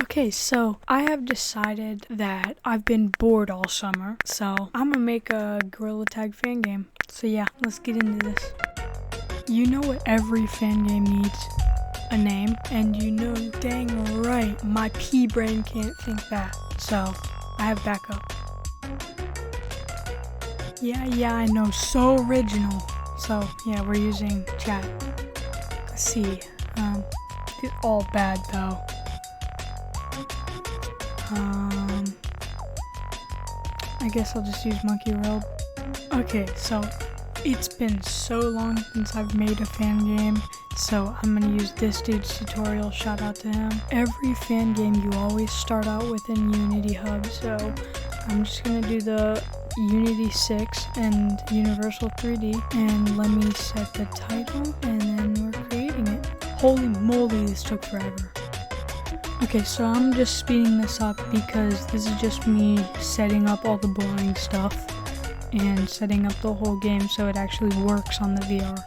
Okay, so I have decided that I've been bored all summer, so I'm gonna make a gorilla tag fan game. So yeah, let's get into this. You know what every fan game needs? A name, and you know dang right my pea brain can't think that, so I have backup. Yeah, I know, so original. So yeah, we're using chat. Let's see, it's all bad though. I guess I'll just use Monkey World. Okay, so it's been so long since I've made a fan game, so I'm gonna use this dude's tutorial, shout out to him. Every fan game you always start out with in Unity Hub, so I'm just gonna do the Unity 6 and Universal 3D, and let me set the title, and then we're creating it. Holy moly, this took forever. Okay, so I'm just speeding this up because this is just me setting up all the boring stuff and setting up the whole game so it actually works on the VR.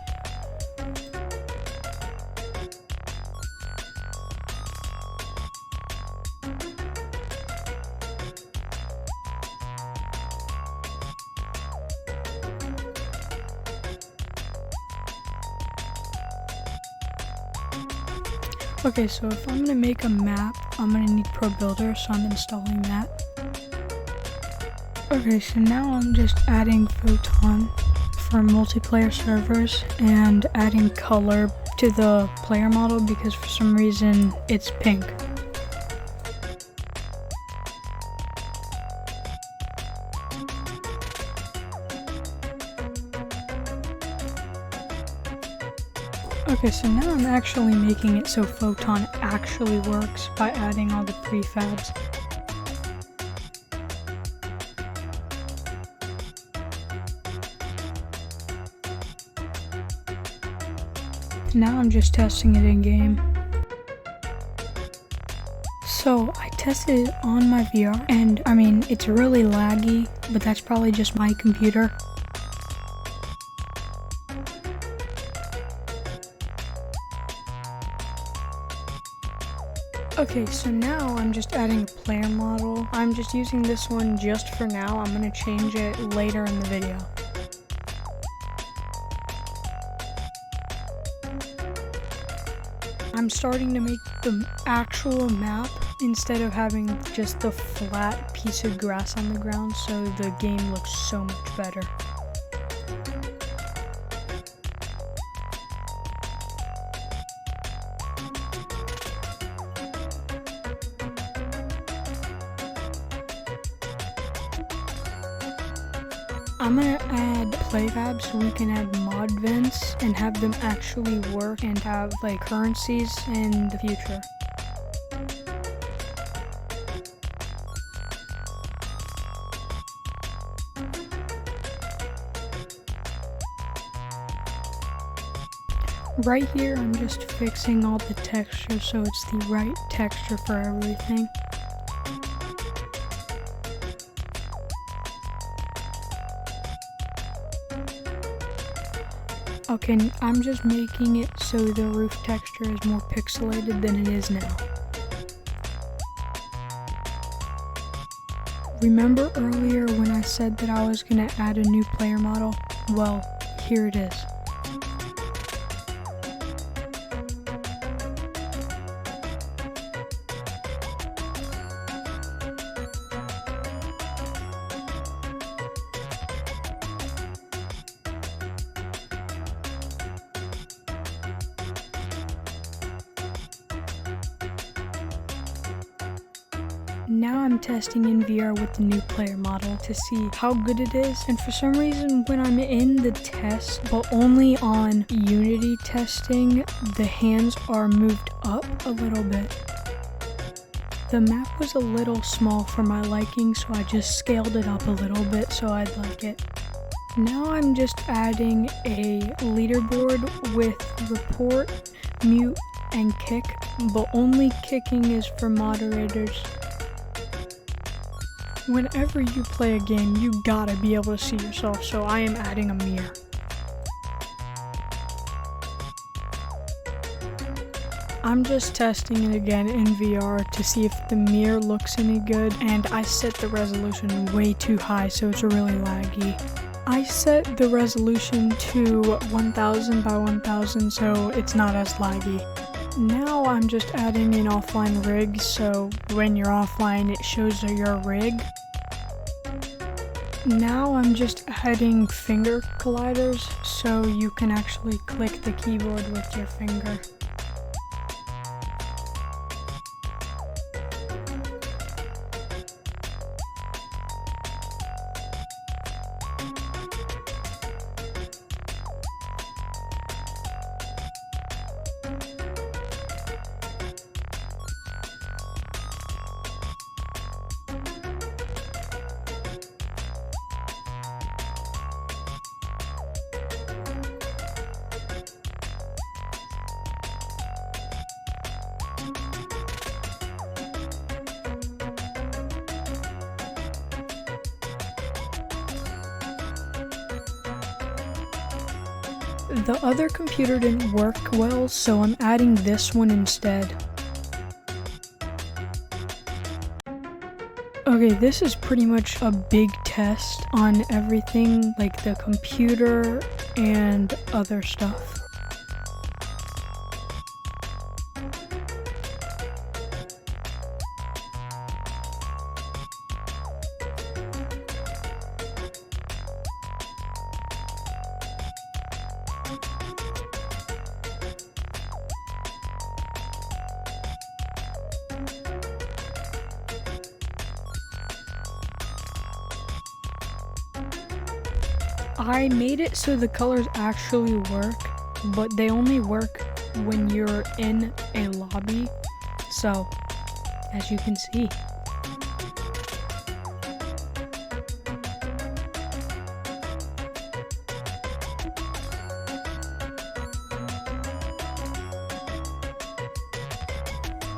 Okay, so if I'm gonna make a map, I'm gonna need Pro Builder, so I'm installing that. Okay, so now I'm just adding Photon for multiplayer servers and adding color to the player model because for some reason it's pink. Okay, so now I'm actually making it so Photon actually works by adding all the prefabs. Now I'm just testing it in game. So I tested it on my VR, and I mean, it's really laggy, but that's probably just my computer. Okay, so now I'm just adding a player model. I'm just using this one just for now. I'm gonna change it later in the video. I'm starting to make the actual map instead of having just the flat piece of grass on the ground, so the game looks so much better. I'm gonna add playfabs so we can add mod vents and have them actually work and have like currencies in the future. Right here I'm just fixing all the texture so it's the right texture for everything. Okay, I'm just making it so the roof texture is more pixelated than it is now. Remember earlier when I said that I was going to add a new player model? Well, here it is. Now I'm testing in VR with the new player model to see how good it is, and for some reason when I'm in the test, but only on Unity testing, the hands are moved up a little bit. The map was a little small for my liking, so I just scaled it up a little bit so I'd like it. Now I'm just adding a leaderboard with report, mute, and kick, but only kicking is for moderators. Whenever you play a game, you gotta be able to see yourself, so I am adding a mirror. I'm just testing it again in VR to see if the mirror looks any good, and I set the resolution way too high, so it's really laggy. I set the resolution to 1000 by 1000, so it's not as laggy. Now I'm just adding an offline rig, so when you're offline it shows your rig. Now I'm just adding finger colliders so you can actually click the keyboard with your finger. The other computer didn't work well, so I'm adding this one instead. Okay, this is pretty much a big test on everything, like the computer and other stuff. I made it so the colors actually work, but they only work when you're in a lobby, so as you can see.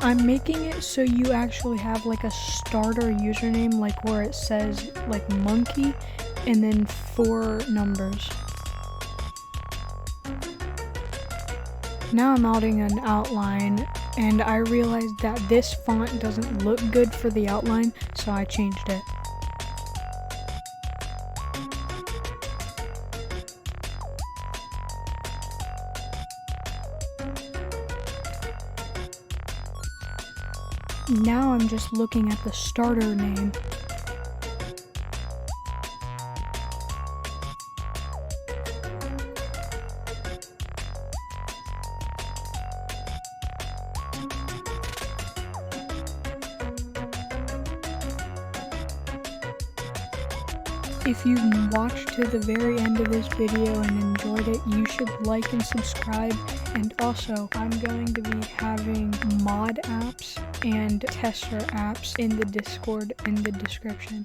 I'm making it so you actually have like a starter username, like where it says like monkey and then 4 numbers. Now I'm adding an outline, and I realized that this font doesn't look good for the outline, so I changed it. Now I'm just looking at the starter name. If you watched to the very end of this video and enjoyed it, you should like and subscribe. And also, I'm going to be having mod apps and tester apps in the Discord in the description.